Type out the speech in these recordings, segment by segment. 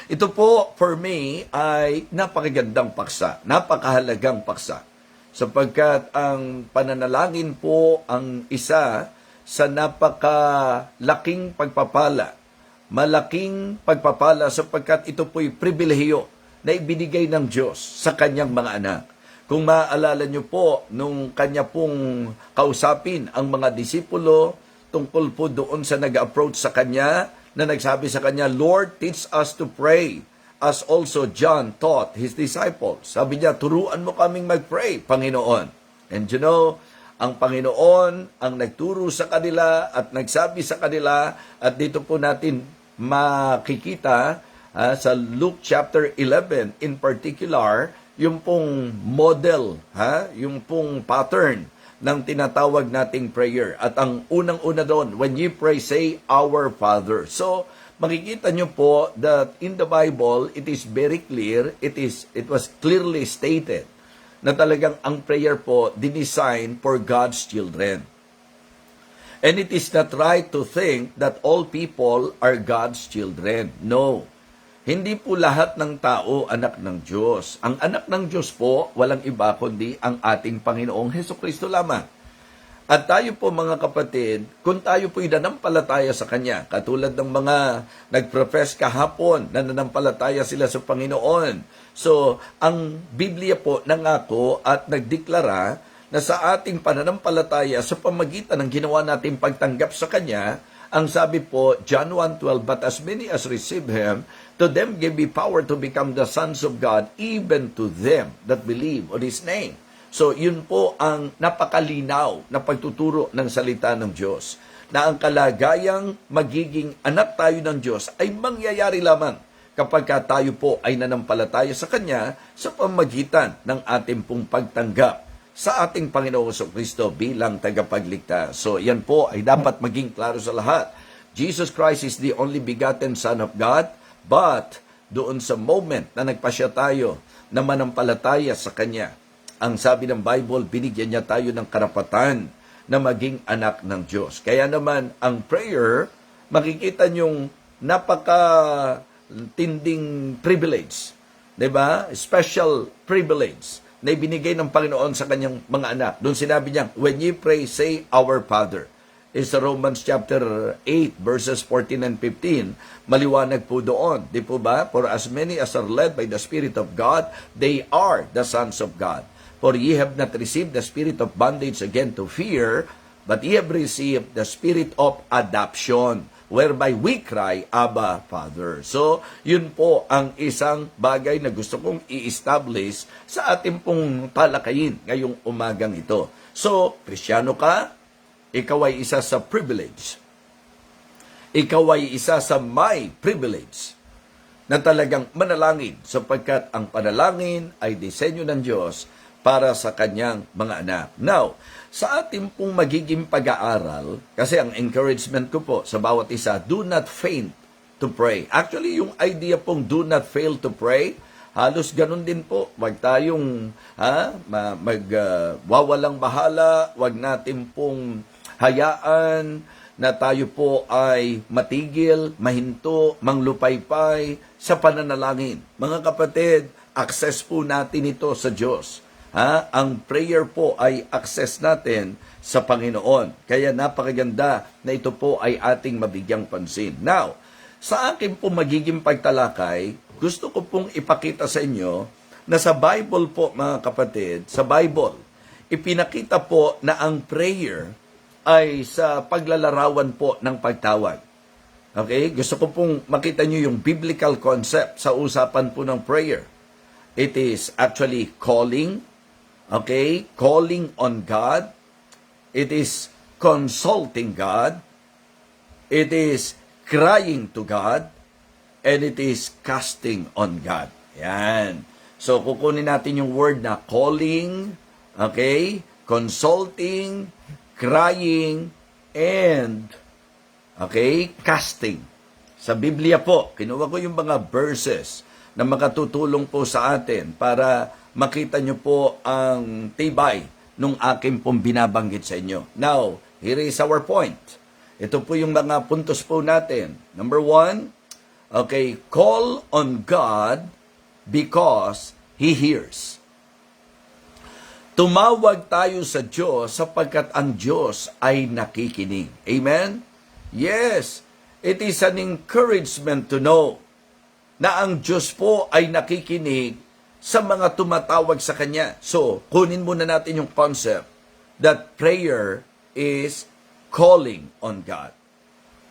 Ito po, for me, ay napakagandang paksa, napakahalagang paksa. Sapagkat ang pananalangin po ang isa sa napakalaking pagpapala. Malaking pagpapala sapagkat ito po'y pribilehiyo na ibinigay ng Diyos sa kanyang mga anak. Kung maaalala niyo po, nung kanya pong kausapin ang mga disipulo tungkol po doon sa nag-approach sa kanya, na nagsabi sa kanya, Lord, teach us to pray, as also John taught his disciples. Sabi niya, turuan mo kaming mag-pray, Panginoon. And you know, ang Panginoon ang nagturo sa kanila at nagsabi sa kanila, at dito po natin makikita sa Luke chapter 11 in particular, yung pong model, yung pong pattern ng tinatawag nating prayer. At ang unang-una doon, when you pray, say, Our Father. So, makikita nyo po that in the Bible, it is very clear, it was clearly stated na talagang ang prayer po dinesign for God's children. And it is not right to think that all people are God's children. No. Hindi po lahat ng tao anak ng Diyos. Ang anak ng Diyos po, walang iba kundi ang ating Panginoong Hesukristo lamang. At tayo po mga kapatid, kung tayo po'y nanampalataya sa Kanya, katulad ng mga nag-profess kahapon na nanampalataya sila sa Panginoon. So, ang Biblia po nangako at nagdeklara na sa ating pananampalataya sa pamagitan ng ginawa nating pagtanggap sa Kanya, ang sabi po, John 1:12, but as many as receive Him, to them gave He power to become the sons of God, even to them that believe on His name. So, yun po ang napakalinaw na pagtuturo ng salita ng Diyos, na ang kalagayang magiging anak tayo ng Diyos ay mangyayari lamang kapag tayo po ay nanampalataya sa Kanya sa pamagitan ng ating pong pagtanggap sa ating Panginoong Jesucristo bilang tagapagligtas. So, yan po ay dapat maging klaro sa lahat. Jesus Christ is the only begotten Son of God, but doon sa moment na nagpasya tayo na manampalataya sa Kanya, ang sabi ng Bible, binigyan niya tayo ng karapatan na maging anak ng Diyos. Kaya naman, ang prayer, makikita niyong napaka-tinding privilege. Diba? Special privilege na ibinigay ng Panginoon sa kanyang mga anak. Doon sinabi niya, when you pray, say, Our Father. Is Romans chapter 8, verses 14 and 15. Maliwanag po doon. Di po ba? For as many as are led by the Spirit of God, they are the sons of God. For ye have not received the spirit of bondage again to fear, but ye have received the spirit of adoption, whereby we cry, Abba, Father. So, yun po ang isang bagay na gusto kong i-establish sa ating pong talakayin ngayong umagang ito. So, Kristiyano ka, ikaw ay isa sa privilege. Ikaw ay isa sa may privilege na talagang manalangin sapagkat ang panalangin ay disenyo ng Diyos para sa kanyang mga anak. Now, sa ating pong magiging pag-aaral, kasi ang encouragement ko po sa bawat isa, do not faint to pray. Actually, yung idea pong do not fail to pray, halos ganun din po. Wag tayong wawalang bahala, wag natin pong hayaan na tayo po ay matigil, mahinto, manglupaypay sa pananalangin. Mga kapatid, access po natin ito sa Diyos. Ang prayer po ay access natin sa Panginoon. Kaya napakaganda na ito po ay ating mabigyang pansin. Now, sa akin po magiging pagtalakay, gusto ko pong ipakita sa inyo na sa Bible po mga kapatid, sa Bible, ipinakita po na ang prayer ay sa paglalarawan po ng pagtawag. Okay? Gusto ko pong makita nyo yung biblical concept sa usapan po ng prayer. It is actually calling, okay? Calling on God. It is consulting God. It is crying to God. And it is casting on God. Yan. So, kukunin natin yung word na calling, okay? Consulting, crying, and, okay, casting. Sa Biblia po, kinuha ko yung mga verses na makatutulong po sa atin para makita nyo po ang tibay nung aking pong binabanggit sa inyo. Now, here is our point. Ito po yung mga puntos po natin. Number 1, Okay, call on God because He hears. Tumawag tayo sa Diyos sapagkat ang Diyos ay nakikinig. Amen? Yes, it is an encouragement to know na ang Diyos po ay nakikinig sa mga tumatawag sa Kanya. So, kunin muna natin yung concept that prayer is calling on God.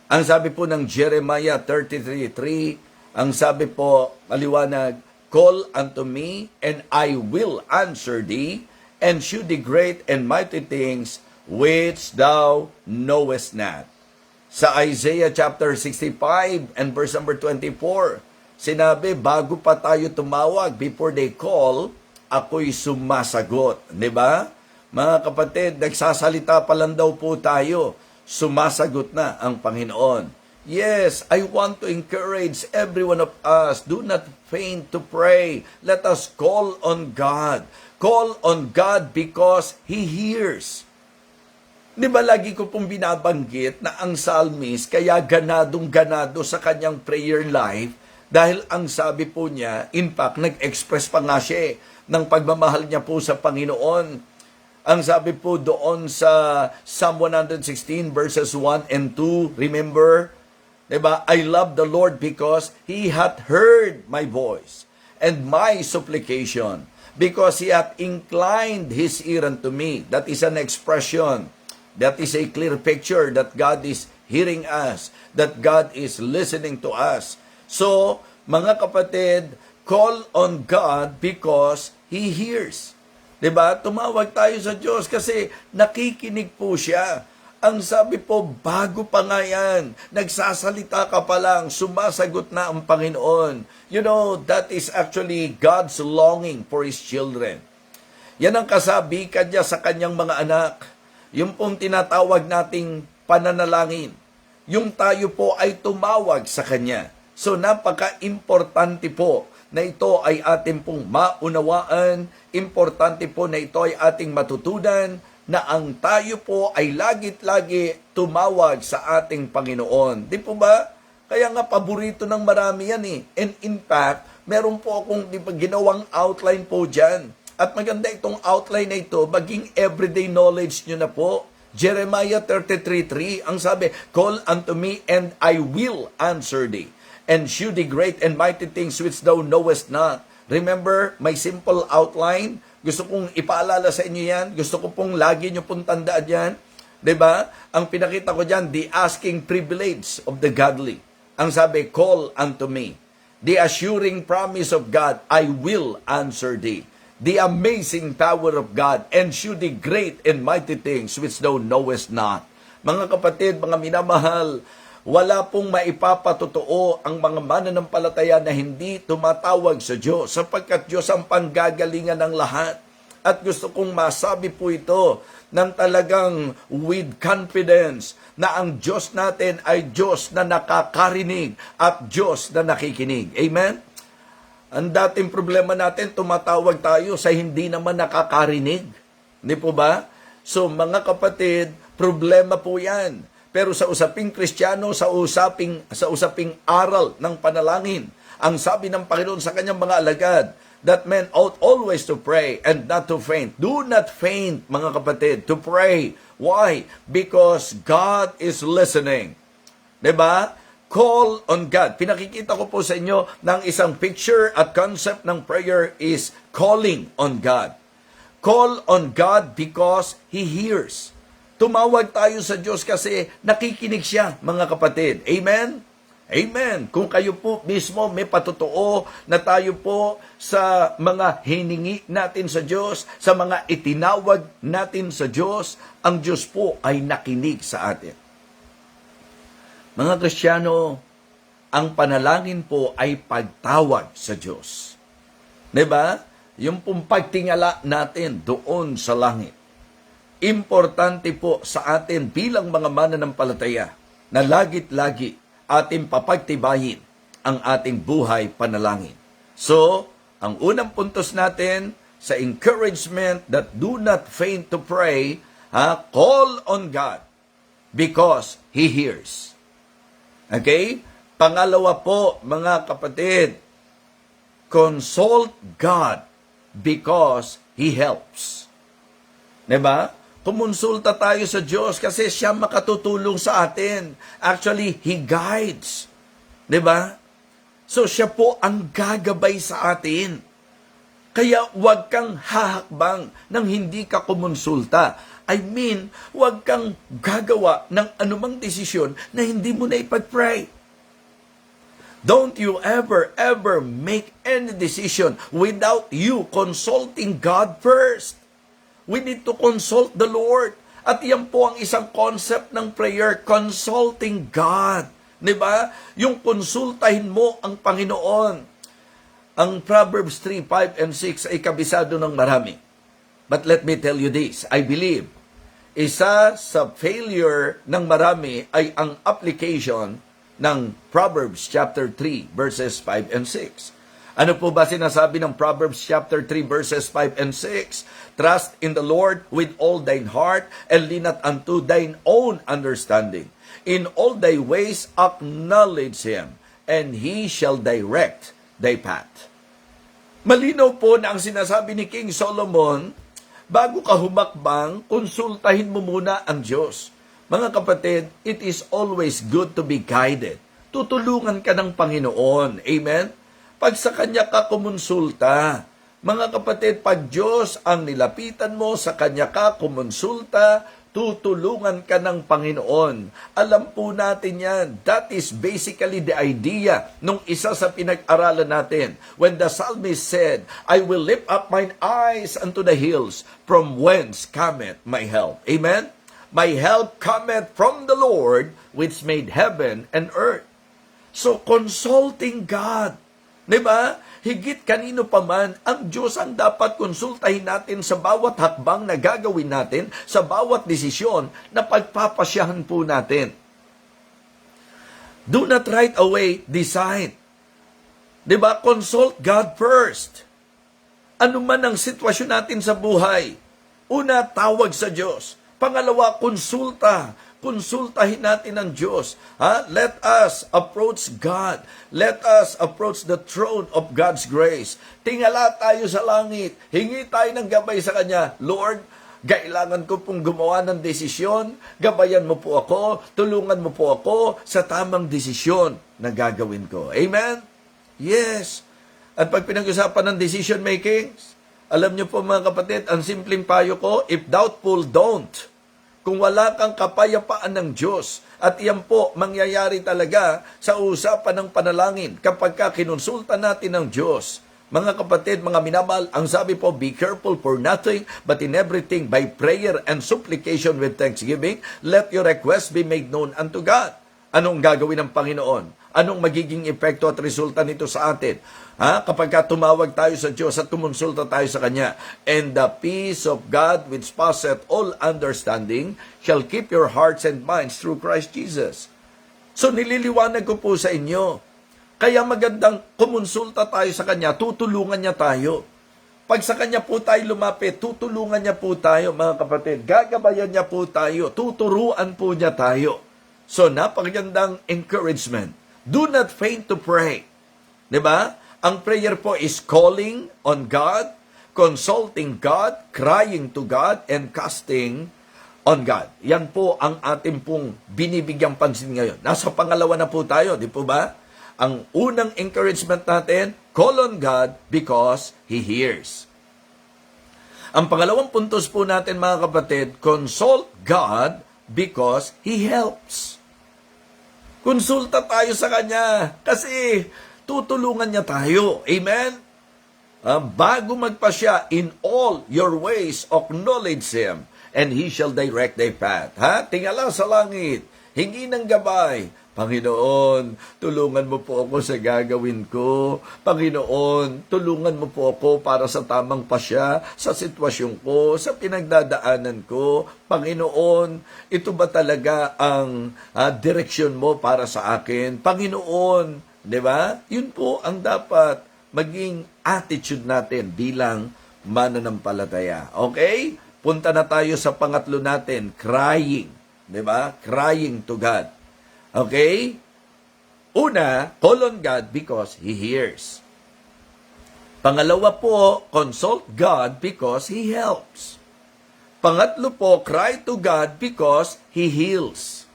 Ang sabi po ng Jeremiah 33:3, ang sabi po, maliwanag, call unto me and I will answer thee and shew thee great and mighty things which thou knowest not. Sa Isaiah chapter 65 and verse number 24, sinabi, bago pa tayo tumawag, before they call, ako'y sumasagot. Diba? Mga kapatid, nagsasalita pa lang daw po tayo, sumasagot na ang Panginoon. Yes, I want to encourage every one of us, do not faint to pray. Let us call on God. Call on God because He hears. Di ba lagi ko pong binabanggit na ang psalmist kaya ganadong-ganado sa kanyang prayer life dahil ang sabi po niya, in fact, nag-express pa nga siya ng pagmamahal niya po sa Panginoon. Ang sabi po doon sa Psalm 116 verses 1 and 2, remember? Diba? I love the Lord because He hath heard my voice and my supplication, because He hath inclined His ear unto me. That is an expression. That is a clear picture that God is hearing us, that God is listening to us. So, mga kapatid, call on God because He hears. Diba? Tumawag tayo sa Diyos kasi nakikinig po siya. Ang sabi po, bago pa nga yan, nagsasalita ka pa lang, sumasagot na ang Panginoon. You know, that is actually God's longing for His children. Yan ang kasabikan niya sa kanyang mga anak. Yung pong tinatawag nating pananalangin. Yung tayo po ay tumawag sa Kanya. So, napaka-importante po na ito ay ating pong maunawaan. Importante po na ito ay ating matutunan na ang tayo po ay lagit-lagi tumawag sa ating Panginoon. Di po ba? Kaya nga paborito ng marami yan eh. And in fact, meron po akong ginawang outline po dyan. At maganda itong outline na ito, maging everyday knowledge nyo na po. Jeremiah 33:3, ang sabi, call unto me and I will answer thee, and shew thee great and mighty things which thou knowest not. Remember, my simple outline, gusto kong ipaalala sa inyo yan, gusto ko pong lagi nyo pong tandaan yan. Diba? Ang pinakita ko dyan, the asking privilege of the godly. Ang sabi, call unto me. The assuring promise of God, I will answer thee. The amazing power of God, and shew thee great and mighty things which thou knowest not. Mga kapatid, mga minamahal, wala pong maipapatotoo ang mga mananampalataya na hindi tumatawag sa Diyos, sapagkat Diyos ang panggagalingan ng lahat. At gusto kong masabi po ito ng talagang with confidence na ang Diyos natin ay Diyos na nakakarinig at Diyos na nakikinig. Amen? Ang dating problema natin, tumatawag tayo sa hindi naman nakakarinig. Hindi po ba? So, mga kapatid, problema po yan. Pero sa usaping Kristiyano, sa usaping aral ng panalangin, ang sabi ng Panginoon sa kanyang mga alagad, that men ought always to pray and not to faint. Do not faint, mga kapatid, to pray. Why? Because God is listening. Diba? Call on God. Pinakikita ko po sa inyo ng isang picture at concept ng prayer is calling on God. Call on God because He hears. Tumawag tayo sa Diyos kasi nakikinig siya, mga kapatid. Amen? Amen. Kung kayo po mismo may patotoo na tayo po sa mga hiningi natin sa Diyos, sa mga itinawag natin sa Diyos, ang Diyos po ay nakinig sa atin. Mga Kristiyano, ang panalangin po ay pagtawag sa Diyos. Diba? Yung pong pagtingala natin doon sa langit. Importante po sa atin bilang mga mananampalataya na lagit-lagi ating papagtibayin ang ating buhay panalangin. So, ang unang puntos natin sa encouragement that do not faint to pray, call on God because He hears. Okay? Pangalawa po, mga kapatid, consult God because He helps. Diba? Kumonsulta tayo sa Diyos kasi siya makatutulong sa atin. Actually, He guides. Diba? So, siya po ang gagabay sa atin. Kaya huwag kang hahakbang nang hindi ka kumonsulta. I mean, huwag kang gagawa ng anumang desisyon na hindi mo na ipag-pray. Don't you ever make any decision without you consulting God first. We need to consult the Lord. At yan po ang isang concept ng prayer, consulting God. Diba? Yung konsultahin mo ang Panginoon. Ang Proverbs 3, 5, and 6 ay kabisado ng marami. But let me tell you this, I believe, isa sa failure ng marami ay ang application ng Proverbs chapter 3, verses 5 and 6. Ano po ba sinasabi ng Proverbs chapter 3 verses 5 and 6? Trust in the Lord with all thine heart and lean not unto thine own understanding. In all thy ways acknowledge Him, and He shall direct thy path. Malinaw po na ang sinasabi ni King Solomon, bago ka humakbang, konsultahin mo muna ang Diyos. Mga kapatid, it is always good to be guided. Tutulungan ka ng Panginoon. Amen? Pag sa Kanya ka kumonsulta, mga kapatid, pag Diyos ang nilapitan mo, sa Kanya ka kumonsulta, tutulungan ka ng Panginoon. Alam po natin yan. That is basically the idea nung isa sa pinag-aralan natin. When the psalmist said, I will lift up mine eyes unto the hills, from whence cometh my help. Amen? My help cometh from the Lord, which made heaven and earth. So, consulting God. Diba? Higit kanino pa man, ang Diyos ang dapat konsultahin natin sa bawat hakbang na gagawin natin, sa bawat desisyon na pagpapasyahan po natin. Do not right away decide. Diba? Consult God first. Ano man ang sitwasyon natin sa buhay, una, tawag sa Diyos. Pangalawa, konsulta. Konsultahin natin ang Diyos. Let us approach God. Let us approach the throne of God's grace. Tingala tayo sa langit. Hingi tayo ng gabay sa Kanya. Lord, kailangan ko pong gumawa ng desisyon. Gabayan mo po ako. Tulungan mo po ako sa tamang desisyon na gagawin ko. Amen? Yes. At pag pinag-usapan ng decision making, alam niyo po mga kapatid, ang simpleng payo ko, if doubtful, don't. Kung wala kang kapayapaan ng Diyos, at iyan po mangyayari talaga sa usapan ng panalangin kapag kinonsulta natin ng Diyos. Mga kapatid, mga minamahal, ang sabi po, be careful for nothing, but in everything by prayer and supplication with thanksgiving, let your request be made known unto God. Anong gagawin ng Panginoon? Anong magiging epekto at resulta nito sa atin? Kapag tumawag tayo sa Diyos at kumonsulta tayo sa Kanya, and the peace of God which passeth all understanding shall keep your hearts and minds through Christ Jesus. So nililiwanag ko po sa inyo, kaya magandang kumonsulta tayo sa Kanya, tutulungan niya tayo. Pag sa Kanya po tayo lumapit, tutulungan niya po tayo, mga kapatid. Gagabayan niya po tayo, tuturuan po niya tayo. So napakagandang encouragement. Do not faint to pray. Diba? Ang prayer po is calling on God, consulting God, crying to God, and casting on God. Yan po ang ating pong binibigyang pansin ngayon. Nasa pangalawa na po tayo, di po ba? Ang unang encouragement natin, call on God because He hears. Ang pangalawang puntos po natin mga kapatid, consult God because He helps. Konsulta tayo sa Kanya kasi tutulungan niya tayo. Amen? Bago magpasya, in all your ways acknowledge Him, and He shall direct thy path. Tingala sa langit, hingi ng gabay. Panginoon, tulungan mo po ako sa gagawin ko. Panginoon, tulungan mo po ako para sa tamang pasya, sa sitwasyon ko, sa pinagdadaanan ko. Panginoon, ito ba talaga ang direksyon mo para sa akin? Panginoon, di ba? Yun po ang dapat maging attitude natin bilang mananampalataya. Okay? Punta na tayo sa pangatlo natin, crying. Di ba? Crying to God. Okay? Una, call on God because He hears. Pangalawa po, consult God because He helps. Pangatlo po, cry to God because He heals.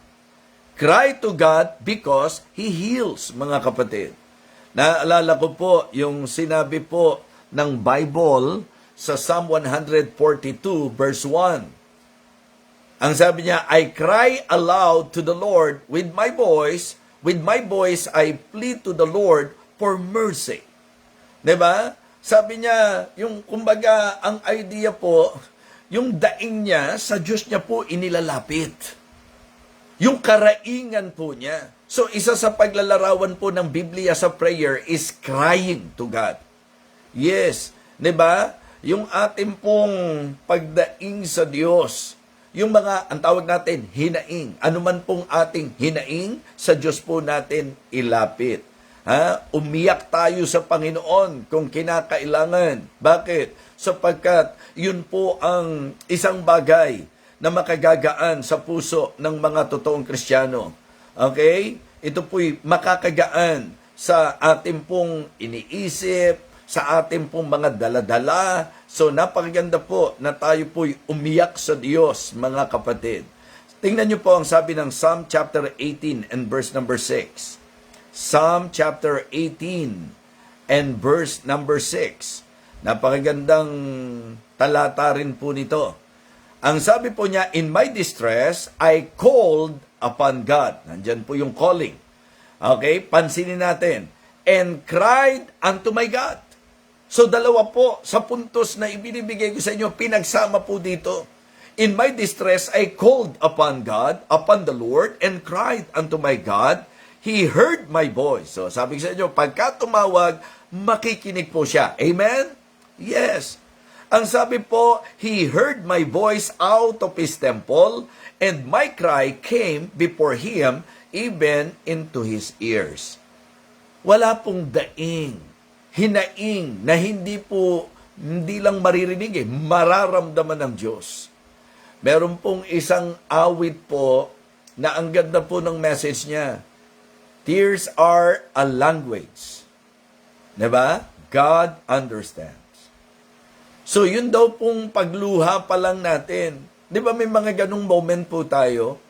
Cry to God because He heals, mga kapatid. Naalala ko po yung sinabi po ng Bible sa Psalm 142 verse 1. Ang sabi niya, I cry aloud to the Lord with my voice I plead to the Lord for mercy. 'Di ba? Sabi niya, yung kumbaga ang idea po, yung daing niya sa Diyos niya po inilalapit. Yung karaingan po niya. So isa sa paglalarawan po ng Biblia sa prayer is crying to God. Yes, 'di ba? Yung ating pong pagdaing sa Diyos, yung mga, ang tawag natin, hinaing. Ano man pong ating hinaing, sa Diyos po natin ilapit. Umiyak tayo sa Panginoon kung kinakailangan. Bakit? Sapagkat yun po ang isang bagay na makagagaan sa puso ng mga totoong Kristiyano. Okay? Ito po'y makakagaan sa ating pong iniisip, sa ating pong mga daladala. So napakaganda po na tayo po'y umiyak sa Diyos, mga kapatid. Tingnan niyo po ang sabi ng Psalm chapter 18 and verse number 6. Psalm chapter 18 and verse number 6. Napakagandang talata rin po nito. Ang sabi po niya, in my distress, I called upon God. Nandyan po yung calling. Okay, pansinin natin. And cried unto my God. So dalawa po sa puntos na ibinibigay ko sa inyo, pinagsama po dito. In my distress, I called upon God, upon the Lord, and cried unto my God. He heard my voice. So sabi ko sa inyo, pagka tumawag, makikinig po siya. Amen? Yes. Ang sabi po, He heard my voice out of His temple, and my cry came before Him, even into His ears. Wala pong daing, hinaing, na hindi lang maririnig mararamdaman ng Diyos. Meron pong isang awit po, na ang ganda po ng message niya. Tears are a language. Diba? God understands. So, yun daw pong pagluha pa lang natin. Di ba may mga ganung moment po tayo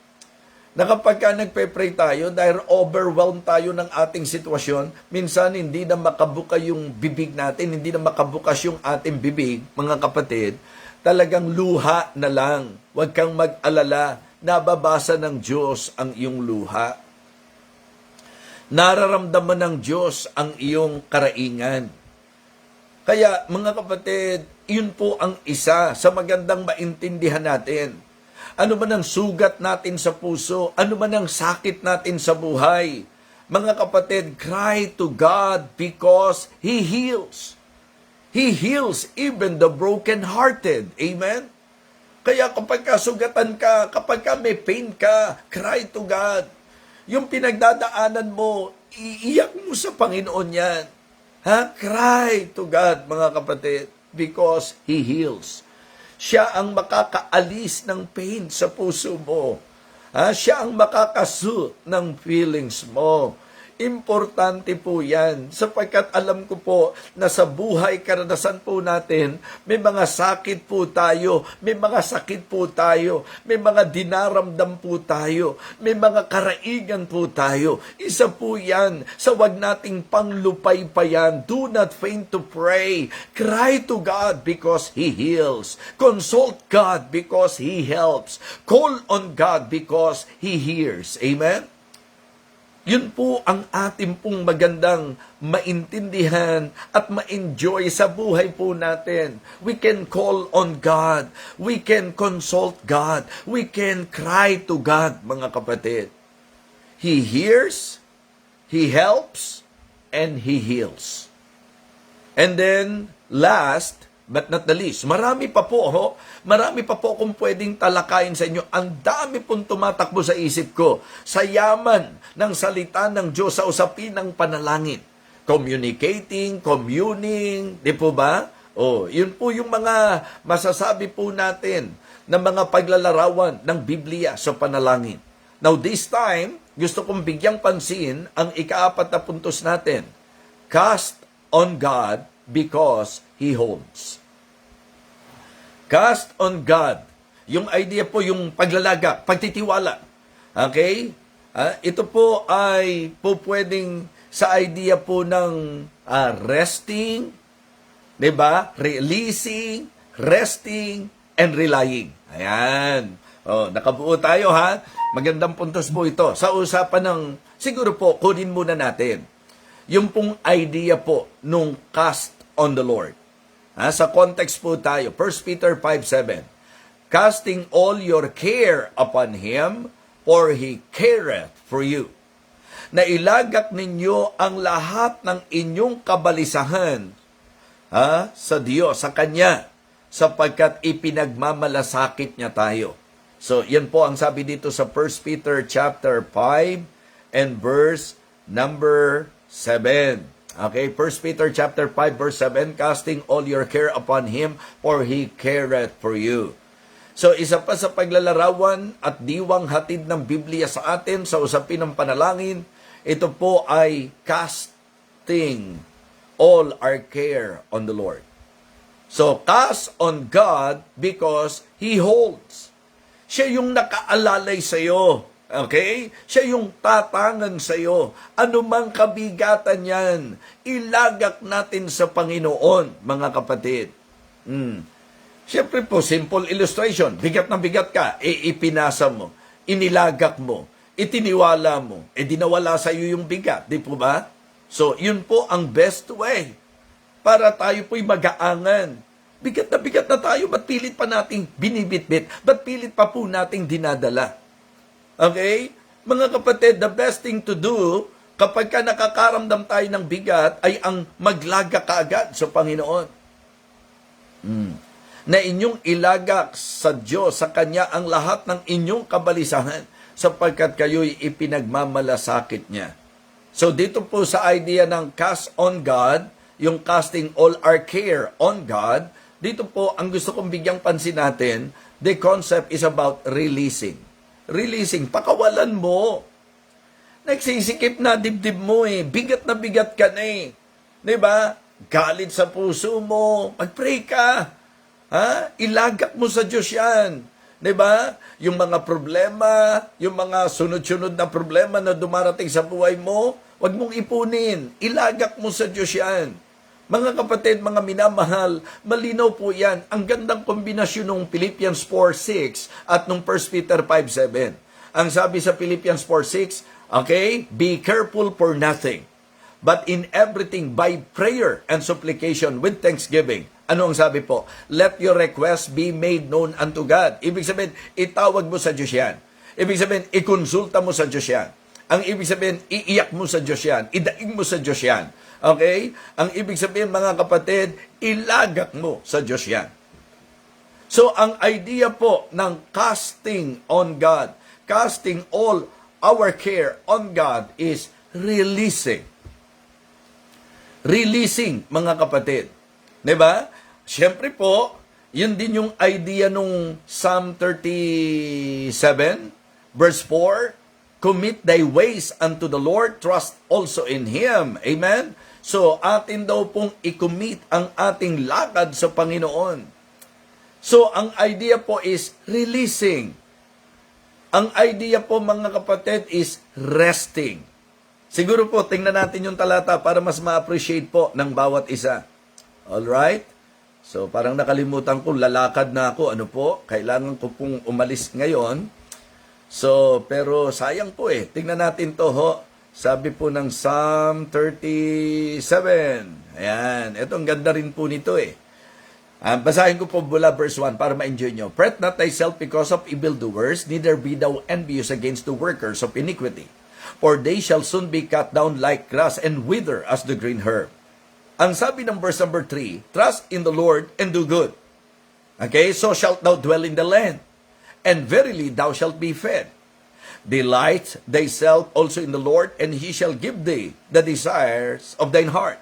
na kapag ka nagpe-pray tayo dahil overwhelmed tayo ng ating sitwasyon, minsan hindi na makabuka yung bibig natin, hindi na makabukas yung ating bibig, mga kapatid, talagang luha na lang. Huwag kang mag-alala, nababasa ng Diyos ang iyong luha. Nararamdaman ng Diyos ang iyong karaingan. Kaya mga kapatid, yun po ang isa sa magandang maintindihan natin. Ano man ang sugat natin sa puso, ano man ang sakit natin sa buhay, mga kapatid, cry to God because He heals. He heals even the broken-hearted. Amen? Kaya kapag kasugatan ka, kapag ka may pain ka, cry to God. Yung pinagdadaanan mo, iiyak mo sa Panginoon yan. Cry to God, mga kapatid, because He heals. Siya ang makakaalis ng pain sa puso mo. Siya ang makakasoothe ng feelings mo. Importante po yan, sapagkat alam ko po na sa buhay karanasan po natin, may mga sakit po tayo, may mga sakit po tayo, may mga dinaramdam po tayo, may mga karaigan po tayo. Isa po yan sa wag nating panglupaypayan. Do not faint to pray. Cry to God because He heals. Consult God because He helps. Call on God because He hears. Amen? Yun po ang ating pong magandang maintindihan at ma-enjoy sa buhay po natin. We can call on God. We can consult God. We can cry to God, mga kapatid. He hears, He helps, and He heals. And then, last but not the least, marami pa po akong pwedeng talakayin sa inyo. Ang dami pong tumatakbo sa isip ko sa yaman ng salita ng Diyos sa usapin ng panalangin. Communicating, communing, di po ba? Yun po yung mga masasabi po natin ng mga paglalarawan ng Biblia sa panalangin. Now this time, gusto kong bigyang pansin ang ika-4 na puntos natin. Cast on God because He holds. Cast on God. Yung idea po, yung paglalagak, pagtitiwala. Okay? Ito po ay po pwedeng sa idea po ng resting, diba? Releasing, resting, and relying. Ayan. Nakabuo tayo ha. Magandang puntos po ito. Sa usapan ng, siguro po, kunin muna natin. Yung pong idea po nung cast on the Lord. Sa context po tayo, 1 Peter 5:7. Casting all your care upon Him, for He careth for you. Na ilagak ninyo ang lahat ng inyong kabalisahan sa Diyos, sa Kanya, sapagkat ipinagmamalasakit niya tayo. So, yan po ang sabi dito sa 1 Peter chapter 5 and verse number 7. Okay, 1 Peter chapter 5 verse 7, casting all your care upon Him, for He careth for you. So, isa pa sa paglalarawan at diwang hatid ng Biblia sa atin sa usapin ng panalangin, ito po ay casting all our care on the Lord. So, cast on God because He holds. Siya yung nakaalalay sa iyo. Okay? Siya yung tatangan sa iyo. Ano mang kabigatan yan, ilagak natin sa Panginoon, mga kapatid. Siyempre po, simple illustration. Bigat na bigat ka, ipinasa mo, inilagak mo, itiniwala mo, dinawala sa iyo yung bigat. Di po ba? So, yun po ang best way para tayo po'y mag-aangan. Bigat na tayo, ba't pilit pa nating binibitbit? Ba't pilit pa po nating dinadala? Okay? Mga kapatid, the best thing to do kapag ka nakakaramdam tayo ng bigat ay ang maglaga kaagad sa Panginoon. Na inyong ilagak sa Diyos, sa Kanya ang lahat ng inyong kabalisahan sapagkat kayo'y ipinagmamalasakit niya. So dito po sa idea ng cast on God, yung casting all our care on God, dito po ang gusto kong bigyang pansin natin, the concept is about releasing. Releasing, pakawalan mo. Nagsisikip na dibdib mo bigat na bigat ka na Diba? Galit sa puso mo, mag-pray ka. Ilagak mo sa Diyos yan. Diba? Yung mga problema, yung mga sunod-sunod na problema na dumarating sa buhay mo, wag mong ipunin. Ilagak mo sa Diyos yan. Mga kapatid, mga minamahal, malinaw po yan. Ang gandang kombinasyon ng Philippians 4:6 at nung 1 Peter 5:7. Ang sabi sa Philippians 4:6, okay, be careful for nothing, but in everything by prayer and supplication with thanksgiving. Ano ang sabi po? Let your requests be made known unto God. Ibig sabihin, itawag mo sa Diyos yan. Ibig sabihin, ikonsulta mo sa Diyos yan. Ang ibig sabihin, iiyak mo sa Diyos yan. Idaing mo sa Diyos yan. Okay? Ang ibig sabihin, mga kapatid, ilagak mo sa Diyos yan. So, ang idea po ng casting on God, casting all our care on God is releasing. Releasing, mga kapatid. Diba? Siyempre po, yun din yung idea nung Psalm 37, verse 4, commit thy ways unto the Lord, trust also in Him. Amen? So, atin daw pong i-commit ang ating lakad sa Panginoon. So, ang idea po is releasing. Ang idea po, mga kapatid, is resting. Siguro po, tingnan natin yung talata para mas ma-appreciate po ng bawat isa. Alright? So, parang nakalimutan ko, lalakad na ako. Ano po? Kailangan ko pong umalis ngayon. So, pero sayang po Tingnan natin to Sabi po ng Psalm 37. Ayan. Ito, ang ganda rin po nito Basahin ko po mula verse 1 para ma-enjoy nyo. Fret not thyself because of evildoers, neither be thou envious against the workers of iniquity. For they shall soon be cut down like grass and wither as the green herb. Ang sabi ng verse number 3, trust in the Lord and do good. Okay, so shalt thou dwell in the land, and verily thou shalt be fed. Delight thyself also in the Lord, and He shall give thee the desires of thine heart.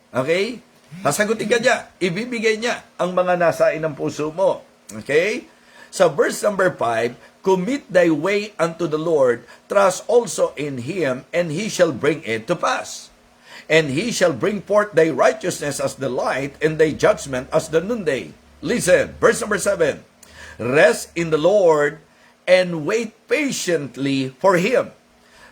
Okay? Sasagutin ka niya. Ibibigay niya ang mga nasain ng puso mo. Okay? Sa verse number 5, commit thy way unto the Lord, trust also in Him, and He shall bring it to pass. And He shall bring forth thy righteousness as the light, and thy judgment as the noonday. Listen, verse number 7, rest in the Lord, and wait patiently for Him.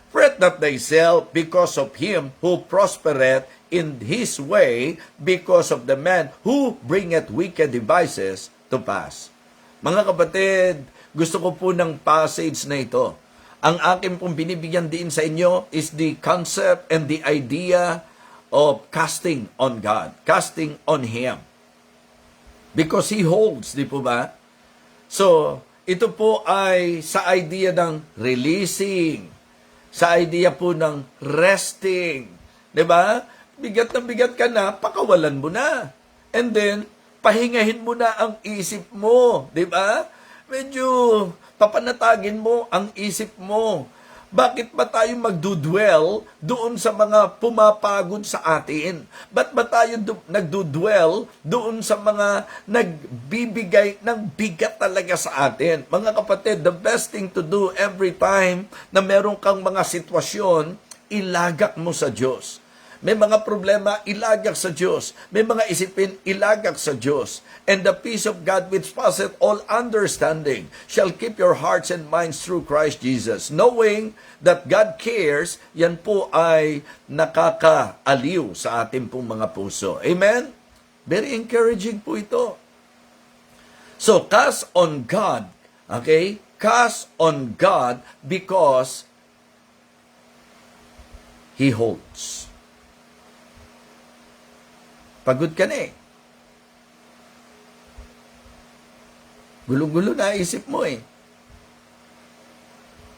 Fret not thyself because of him who prospereth in his way, because of the man who bringeth wicked devices to pass. Mga kapatid, gusto ko po ng passage na ito. Ang akin pong binibigyan din sa inyo is the concept and the idea of casting on God, casting on Him. Because He holds, di po ba? So, ito po ay sa idea ng releasing, sa idea po ng resting. Diba? Bigat na bigat ka na, pakawalan mo na. And then, pahingahin mo na ang isip mo. Diba? Medyo papanatagin mo ang isip mo. Bakit ba tayo magdudwell doon sa mga pumapagod sa atin? Ba't ba tayo nagdudwell doon sa mga nagbibigay ng bigat talaga sa atin? Mga kapatid, the best thing to do every time na meron kang mga sitwasyon, ilagak mo sa Diyos. May mga problema, ilagak sa Diyos. May mga isipin, ilagak sa Diyos. And the peace of God which passeth all understanding shall keep your hearts and minds through Christ Jesus. Knowing that God cares, yan po ay nakakaaliw sa ating pong mga puso. Amen? Very encouraging po ito. So, cast on God. Okay? Cast on God because He holds. Pagod ka na eh. Gulo-gulo na isip mo eh.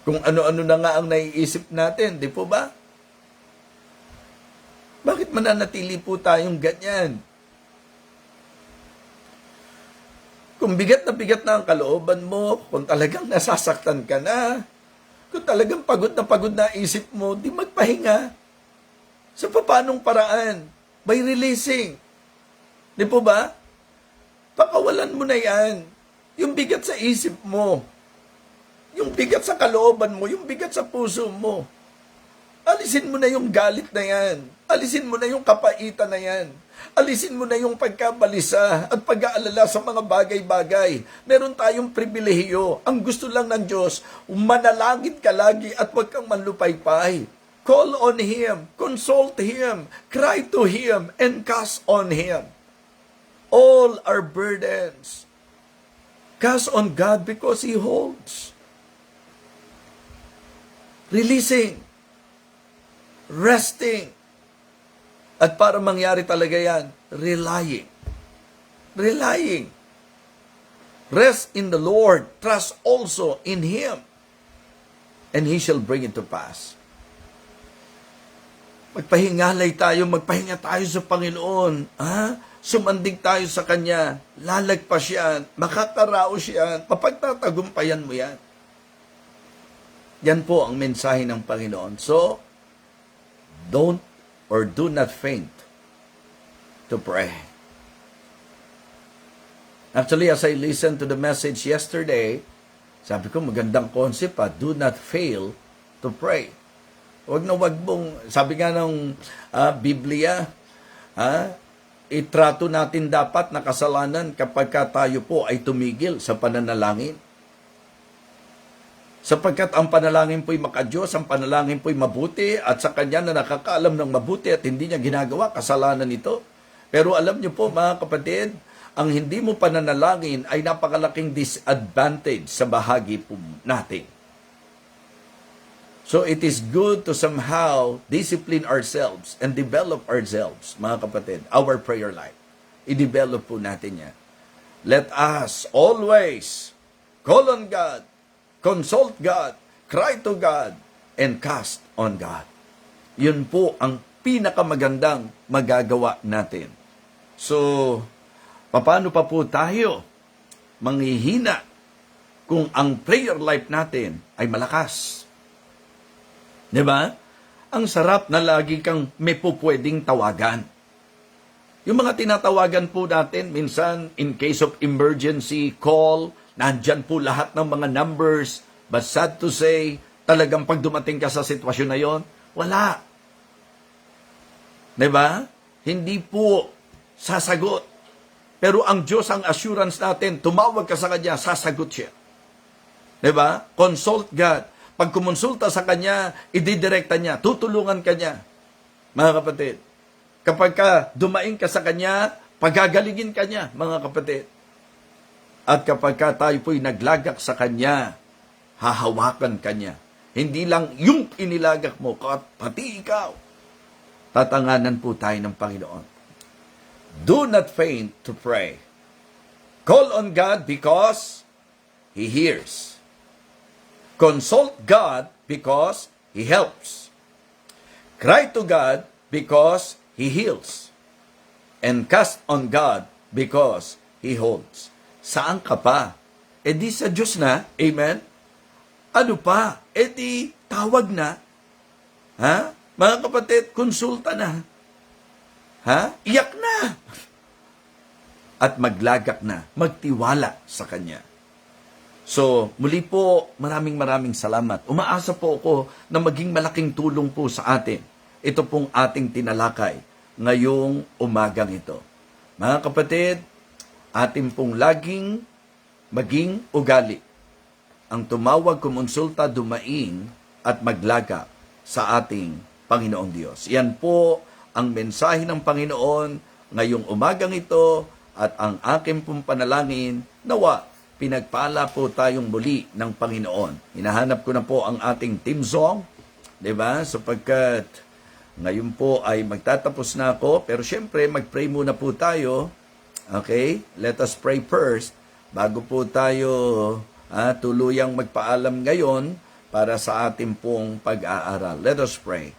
Kung ano-ano na nga ang naiisip natin, di po ba? Bakit mananatili po tayong ganyan? Kung bigat na ang kalooban mo, kung talagang nasasaktan ka na, kung talagang pagod na isip mo, di magpahinga. Sa paanong paraan? By releasing. Di po ba? Pakawalan mo na yan. Yung bigat sa isip mo. Yung bigat sa kalooban mo. Yung bigat sa puso mo. Alisin mo na yung galit na yan. Alisin mo na yung kapaitan na yan. Alisin mo na yung pagkabalisa at pag-aalala sa mga bagay-bagay. Meron tayong pribilehiyo. Ang gusto lang ng Diyos, manalangin ka lagi at huwag kang manlupaypay. Call on Him, consult Him, cry to Him, and cast on Him. All our burdens. Cast on God because He holds. Releasing. Resting. At para mangyari talaga yan, relying. Relying. Rest in the Lord. Trust also in Him. And He shall bring it to pass. Magpahingalay tayo, magpahinga tayo sa Panginoon. Sumandig tayo sa Kanya. Lalagpas yan, makakaraos yan, mapagtatagumpayan mo yan. Yan po ang mensahe ng Panginoon. So, don't or do not faint to pray. Actually, as I listened to the message yesterday, sabi ko magandang concept do not fail to pray. Wag mong, sabi nga ng Biblia, itrato natin dapat na kasalanan kapag tayo po ay tumigil sa pananalangin. Sapagkat ang panalangin po'y makadiyos, ang panalangin po'y mabuti, at sa Kanya na nakakaalam ng mabuti at hindi niya ginagawa, kasalanan ito. Pero alam niyo po mga kapatid, ang hindi mo pananalangin ay napakalaking disadvantage sa bahagi po natin. So it is good to somehow discipline ourselves and develop ourselves, mga kapatid, our prayer life. I-develop po natin yan. Let us always call on God, consult God, cry to God, and cast on God. Yun po ang pinakamagandang magagawa natin. So, paano pa po tayo manghihina kung ang prayer life natin ay malakas? Diba? Ang sarap na lagi kang may pupwedeng tawagan. Yung mga tinatawagan po natin, minsan, in case of emergency, call, nandyan po lahat ng mga numbers, but sad to say, talagang pag dumating ka sa sitwasyon na yon, wala. Diba? Hindi po sasagot. Pero ang Diyos, ang assurance natin, tumawag ka sa Kanya, sasagot siya. Diba? Consult God. Pag kumonsulta sa Kanya, ididirekta niya, tutulungan ka niya. Mga kapatid, kapag ka dumaing ka sa Kanya, pagagalingin ka niya, mga kapatid. At kapag ka tayo po'y naglagak sa Kanya, hahawakan ka niya. Hindi lang yung inilagak mo, pati ikaw. Tatanganan po tayo ng Panginoon. Do not faint to pray. Call on God because He hears. Consult God because He helps. Cry to God because He heals. And cast on God because He holds. Saan ka pa? E di sa Diyos na. Amen? Ano pa? E di tawag na. Ha? Mga kapatid, konsulta na. Ha? Iyak na. At maglagak na. Magtiwala sa Kanya. So, muli po, maraming salamat. Umaasa po ako na maging malaking tulong po sa atin. Ito pong ating tinalakay ngayong umagang ito. Mga kapatid, atin pong laging maging ugali. Ang tumawag, kumonsulta, dumaing at maglaga sa ating Panginoong Diyos. Yan po ang mensahe ng Panginoon ngayong umagang ito at ang aking pong panalangin, nawa pinagpala po tayong muli ng Panginoon. Hinahanap ko na po ang ating team song, di ba? Sapagkat ngayon po ay magtatapos na ako, pero syempre mag-pray muna po tayo. Okay? Let us pray first bago po tayo tuluyang magpaalam ngayon para sa ating pong pag-aaral. Let us pray.